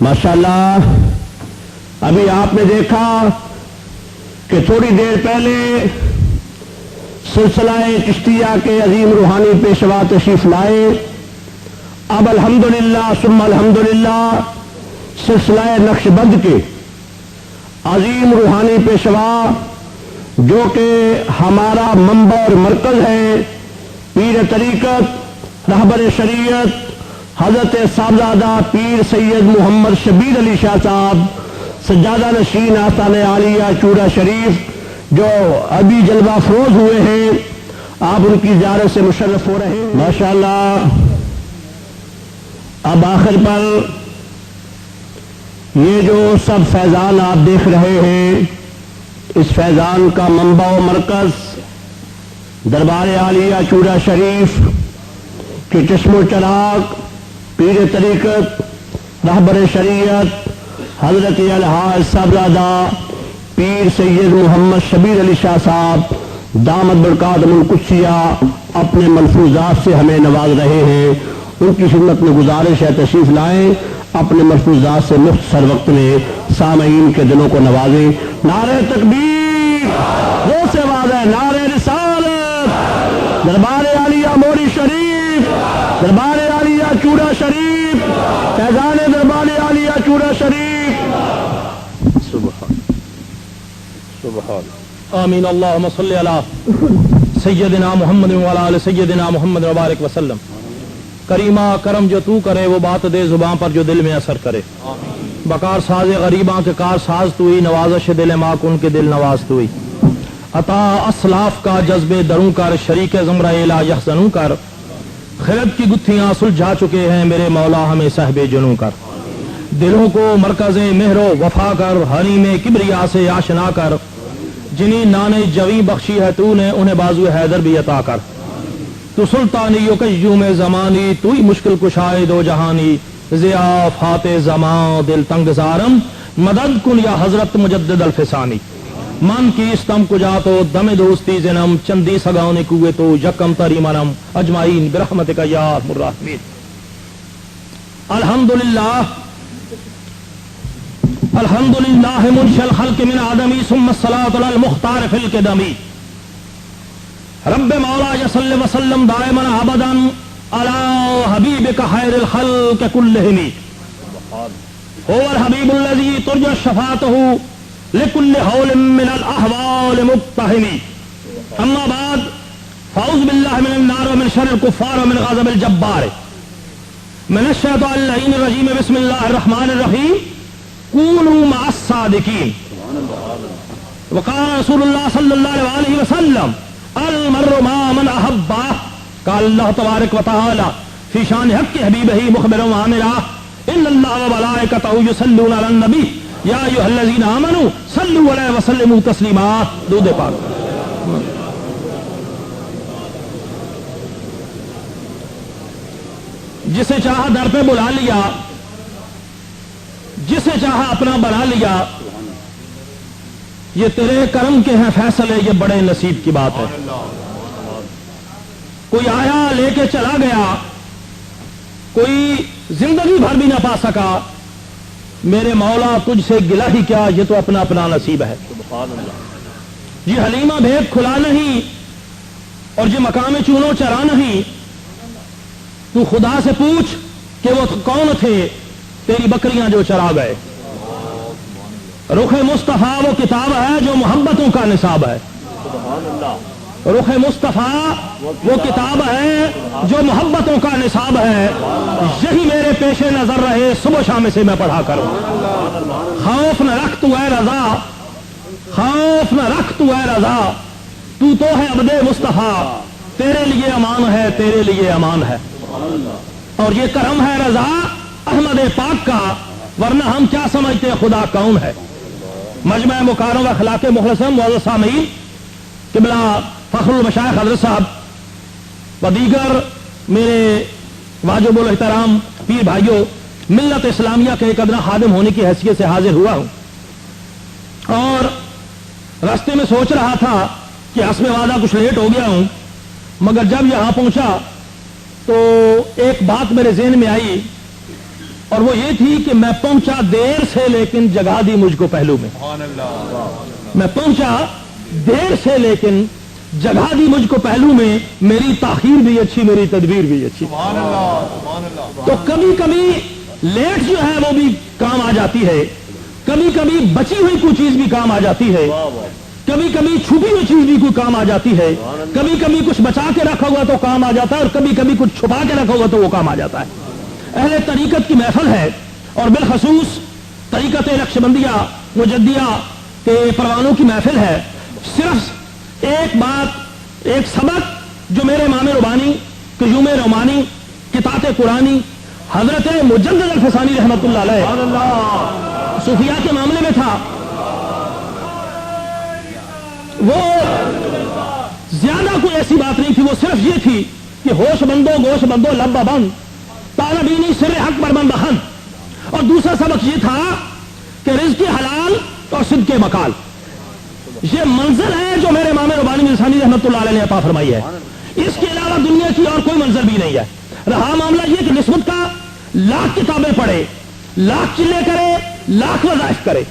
ماشاءاللہ ابھی آپ نے دیکھا کہ تھوڑی دیر پہلے سلسلہ چشتیہ کے عظیم روحانی پیشوا تشریف لائے. اب الحمدللہ ثم الحمدللہ سلسلہ نقش بند کے عظیم روحانی پیشوا جو کہ ہمارا منبع اور مرکز ہے، پیر طریقت رہبر شریعت حضرت صاحبزادہ پیر سید محمد شبیر علی شاہ صاحب سجادہ نشین آستان عالیہ چورا شریف جو ابھی جلوہ فروز ہوئے ہیں، آپ ان کی زیارت سے مشرف ہو رہے ہیں ماشاءاللہ. اب آخر پر یہ جو سب فیضان آپ دیکھ رہے ہیں، اس فیضان کا منبع و مرکز دربار عالیہ چورا شریف کے چشم و چراغ پیر طریقت رہبر شریعت حضرت الحاج صاحبزادہ پیر سید محمد شبیر علی شاہ صاحب دامت برکاتہم القدسیہ اپنے ملفوظات سے ہمیں نواز رہے ہیں. ان کی خدمت میں گزارش ہے تشریف لائیں، اپنے ملفوظات سے مختصر وقت میں سامعین کے دلوں کو نوازیں. نعرہ تکبیر، وہ سے آواز ہے نعرہ رسالت، دربار عالیہ موری شریف، دربار عالیہ چورا شریف، فیضان دربار عالیہ چورا شریف. سبحان آمین. اللہم صلی علی سیدنا محمد وعلی آل سیدنا محمد وبارک وسلم. کریمہ کرم جو تو کرے وہ بات دے زبان پر جو دل میں اثر کرے. بکار ساز غریباں کے کار ساز تو ہی، نوازش دل ماک ان کے دل نواز تو ہی. عطا اسلاف کا جذبے دروں کر، شریک زمرہ لا یحزنوں کر. خرد کی گتھیاں سلجھا چکے ہیں میرے مولا ہمیں صاحب جنوں کر. دلوں کو مرکز مہر و وفا کر، حریم کبریا سے آشنا کر. جنہیں نانے جویں بخشی ہے تو نے انہیں بازو حیدر بھی عطا کر. تو سلطانی و قیوم زمانی، تو ہی مشکل کشائے دو جہانی. ضیافات زمان دل تنگ زارم، مدد کن یا حضرت مجدد الفسانی. من کی استم کجا تو دم دوستی زنم، چندی سگاؤں کوئے تو یکم تری منم اجمعین برحمتک یا ارحم الراحمین. الحمدللہ الحمدللہ منشی الخلق من آدمی ثم الصلاة علی المختار فی القدمی. رب مولا صلی وسلم دائما ابدا علی حبیبک خیر الخلق کلہم. هو الحبیب الذی ترجى شفاعته لكل حول من الاحوال مقتحم. اما بعد فاعوذ باللہ من النار ومن شر الکفار ومن غضب الجبار من الشیطان اللعین الرجیم. بسم اللہ الرحمن الرحیم. کونوا مع الصادقین. وقال رسول اللہ صلی اللہ علیہ وسلم المرء مع من احبہ. قال اللہ تبارک و تعالی فی شان حق حبیبہ مخبرا وعامرا ان اللہ وملائکتہ یصلون علی النبی یا ایھا الذین آمنوا صلوا علیہ وسلموا تسلیما. درود پاک. جسے چاہا در پہ بلا لیا، جسے چاہا اپنا بنا لیا. یہ تیرے کرم کے ہیں فیصلے، یہ بڑے نصیب کی بات ہے. کوئی آیا لے کے چلا گیا، کوئی زندگی بھر بھی نہ پا سکا. میرے مولا تجھ سے گلہ ہی کیا، یہ تو اپنا اپنا نصیب ہے. یہ حلیمہ بھید کھلا نہیں اور یہ مقام چونو چرا نہیں. تو خدا سے پوچھ کہ وہ کون تھے تیری بکریاں جو چرا گئے. رخ مصطفیٰ وہ کتاب ہے جو محبتوں کا نصاب ہے. رخ مصطفیٰ وہ کتاب ہے جو محبتوں کا نصاب ہے. یہی میرے پیش نظر رہے صبح شام سے میں پڑھا کروں. خوف نہ رکھ تو اے رضا، خوف نہ رکھ تو اے رضا، تو ہے عبد مصطفیٰ. تیرے لیے امان ہے، تیرے لیے امان ہے. اور یہ کرم ہے رضا احمد پاک کا، ورنہ ہم کیا سمجھتے خدا کون ہے. مجمع مکارم اخلاق مخلصم معزز سامعین، قبلہ فخر المشائخ حضرت صاحب و دیگر میرے واجب الاحترام پیر بھائیوں، ملت اسلامیہ کے ایک ادنا خادم ہونے کی حیثیت سے حاضر ہوا ہوں. اور راستے میں سوچ رہا تھا کہ حسب وعدہ کچھ لیٹ ہو گیا ہوں، مگر جب یہاں پہنچا تو ایک بات میرے ذہن میں آئی اور وہ یہ تھی کہ میں پہنچا دیر سے لیکن جگہ دی مجھ کو پہلو میں. میں پہنچا دیر سے لیکن جگہ دی مجھ کو پہلو میں، میری تاخیر بھی اچھی، میری تدبیر بھی اچھی. تو کبھی کبھی لیٹ جو ہے وہ بھی کام آ جاتی ہے، کبھی کبھی بچی ہوئی کوئی چیز بھی کام آ جاتی ہے، کبھی کبھی چھپی ہوئی چیز بھی کوئی کام آ جاتی ہے، کبھی کبھی کچھ بچا کے رکھا ہوا تو کام آ جاتا ہے، اور کبھی کبھی کچھ چھپا کے رکھا ہوا تو وہ کام آ جاتا ہے. اہل طریقت کی محفل ہے، اور بالخصوص طریقت نقشبندیہ مجدیہ کے پروانوں کی محفل ہے. صرف ایک بات، ایک سبق جو میرے امام ربانی، قیوم رومانی، کتاب قرآنی، حضرت مجدد الفسانی رحمت اللہ علیہ صوفیاء کے معاملے میں تھا، وہ زیادہ کوئی ایسی بات نہیں تھی، وہ صرف یہ تھی کہ ہوش بندو گوش بندو لب بند طالبینی سر حق پر بند بہن. اور دوسرا سبق یہ تھا کہ رزق حلال اور صدق مقال، یہ منزل ہے جو میرے امام ربانی الفسانی رحمت اللہ علیہ نے عطا فرمائی ہے. اس کے علاوہ دنیا کی اور کوئی منزل بھی نہیں ہے. رہا معاملہ یہ کہ نسبت کا، لاکھ کتابیں پڑھے، لاکھ چلے کرے، لاکھ وظائف کرے،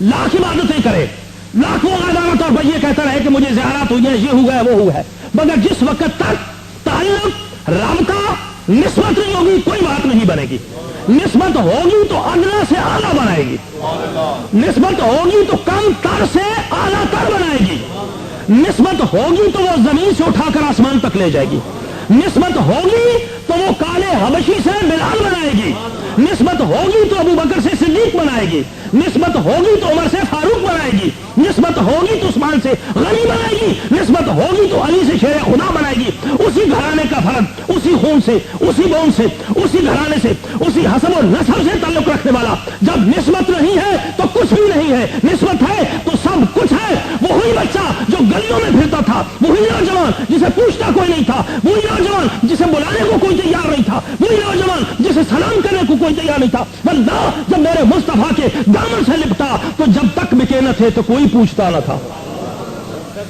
لاکھ عبادتیں کرے، لاکھوں عدالت اور یہ کہتا رہے کہ مجھے زیارت ہوئی ہے، یہ ہوا ہے، وہ ہوا ہے، مگر جس وقت تک تعلق، رابطہ، نسبت نہیں ہوگی کوئی بات نہیں بنے گی. نسبت ہوگی تو ادنا سے اعلیٰ بنائے گی، نسبت ہوگی تو کم تر سے اعلیٰ تر بنائے گی، نسبت ہوگی تو وہ زمین سے اٹھا کر آسمان تک لے جائے گی، نسبت ہوگی تو وہ کالے حبشی سے بلال بنائے گی، نسبت ہوگی تو ابو بکر سے صدیق بنائے گی، نسبت ہوگی تو عمر سے فاروق بنائے گی، نسبت ہوگی تو عثمان سے غنی بنائے گی، نسبت ہوگی تو علی سے شیر خدا بنائے گی. اسی گھرانے کا فرد، اسی خون سے، اسی بون سے، اسی گھرانے سے، اسی حسب و نسب سے تعلق رکھنے والا. جب نسبت نہیں ہے تو کچھ بھی نہیں ہے، نسبت ہے تو سب کچھ ہے. وہی بچہ جو گلیوں میں پھرتا تھا، وہی نوجوان جسے پوچھتا کوئی نہیں تھا، وہی نوجوان جسے بلانے کو کوئی تیار نہیں تھا، وہی نوجوان جسے سلام کرنے کو کوئی تیار نہیں تھا. واللہ جب میرے مصطفیٰ کے دامن سے لپٹا تو جب تک بکے نہ تھے تو کوئی پوچھتا نہ تھا،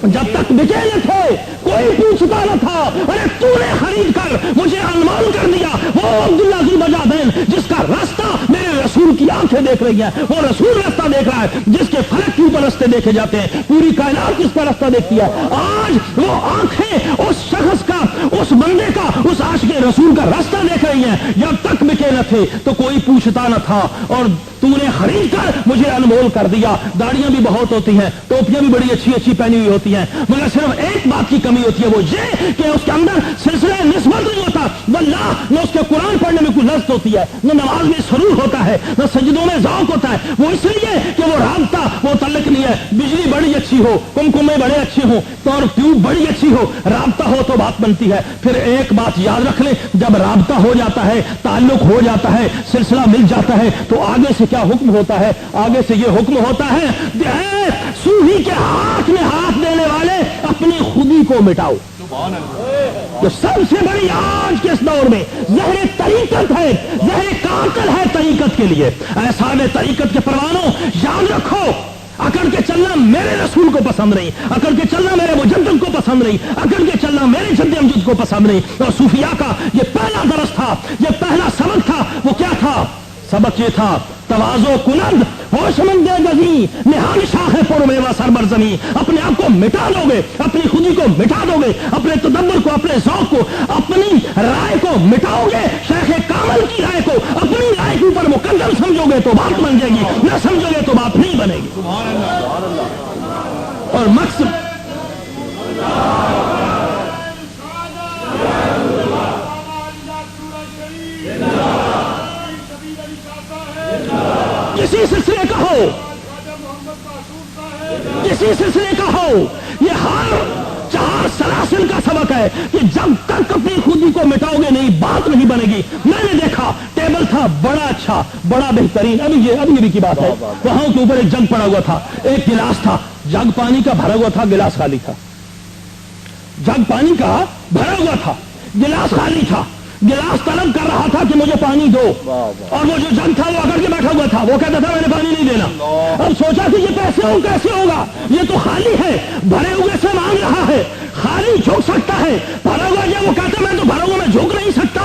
جب تک بکے نہ تھے کوئی پوچھتا نہ تھا. ارے تو نے خرید کر مجھے انمول کر دیا. وہ عبداللہ ذی البجادین جس کا راستہ میرے رسول کی آنکھیں دیکھ رہی ہیں، وہ رسول راستہ دیکھ رہا ہے، جس کے فلک کے اوپر راستے دیکھے جاتے ہیں، پوری کائنات کس کا راستہ دیکھتی ہے. آج وہ آنکھیں اس شخص کا، اس بندے کا، اس عاشق رسول کا راستہ دیکھ رہی ہیں. جب تک بکے نہ تھے تو کوئی پوچھتا نہ تھا، اور تو نے خرید کر مجھے انمول کر دیا. داڑیاں بھی بہت ہوتی ہیں، ٹوپیاں بھی بڑی اچھی اچھی پہنی ہوئی ہوتی ہیں، مگر صرف ایک بات کی کمی ہوتی ہے، وہ یہ کہ اس کے اندر سلسلہ نسبت نہیں ہوتا. واللہ نہ اس کے قرآن پڑھنے میں کوئی لذت ہوتی ہے، نہ نماز میں سرور ہوتا ہے، نہ سجدوں میں ذوق ہوتا ہے. وہ اس لیے کہ وہ رابطہ، وہ تعلق نہیں ہے. بجلی بڑی اچھی ہو، کمکمے بڑے اچھے ہوں، تو اور ٹیوب بڑی اچھی ہو، رابطہ ہو تو بات بنتی ہے. پھر ایک بات یاد رکھ لیں، جب رابطہ ہو جاتا ہے، تعلق ہو جاتا ہے، سلسلہ مل جاتا ہے، تو آگے سے کیا حکم ہوتا ہے؟ آگے سے یہ حکم ہوتا ہے صوفی کے ہاتھ میں ہاتھ دینے والے اپنی خودی کو مٹاؤ. جو سب سے بڑی آج کے اس دور میں زہر طریقت ہے، زہر قاتل ہے طریقت کے لیے. ایسا طریقت کے پروانوں یاد رکھو، اکڑ کے چلنا میرے رسول کو پسند نہیں، اکڑ کے چلنا میرے مجدد کو پسند نہیں، اکڑ کے چلنا میرے جد امجد کو پسند نہیں. اور صوفیاء کا یہ پہلا درس تھا، یہ پہلا سبق تھا. وہ کیا تھا؟ سبق یہ تھا، تواضع کنند ہوش مند گزی نہال شاہ پر میوہ سر بر زمین. اپنے آپ کو مٹا دو گے، اپنی خودی کو مٹا دو گے، اپنے تدبر کو، اپنے ذوق کو، اپنی رائے کو مٹاؤ گے. شیخ کامل کی رائے کو اپنی رائے کے اوپر مقدم سمجھو گے تو بات بن جائے گی، نہ سمجھو گے تو بات نہیں بنے گی. اور مقصد کسی سلسلے کا ہو، کسی سلسلے کا ہو، یہ ہر چار سلاسل کا سبق ہے کہ جب تک اپنی خودی کو مٹاؤ گے نہیں، بات نہیں بنے گی. میں نے دیکھا ٹیبل تھا بڑا اچھا، بڑا بہترین، ابھی یہ کی بات ہے، وہاں کے اوپر ایک جگ پڑا ہوا تھا، ایک گلاس تھا، جگ پانی کا بھرا ہوا تھا، گلاس خالی تھا. جگ پانی کا بھرا ہوا تھا، گلاس خالی تھا. گلاس طلب کر رہا تھا کہ مجھے پانی دو، اور وہ جو جگ تھا وہ اکڑ کے بیٹھا ہوا تھا، وہ کہتا تھا میں نے پانی نہیں دینا. اب سوچا کہ یہ کیسے ہوگا، یہ تو خالی ہے، بھرے ہوئے سے مانگ رہا ہے، خالی جھک سکتا ہے، بھرا ہوا یہ وہ کہتا میں تو بھرا ہوا میں جھک نہیں سکتا.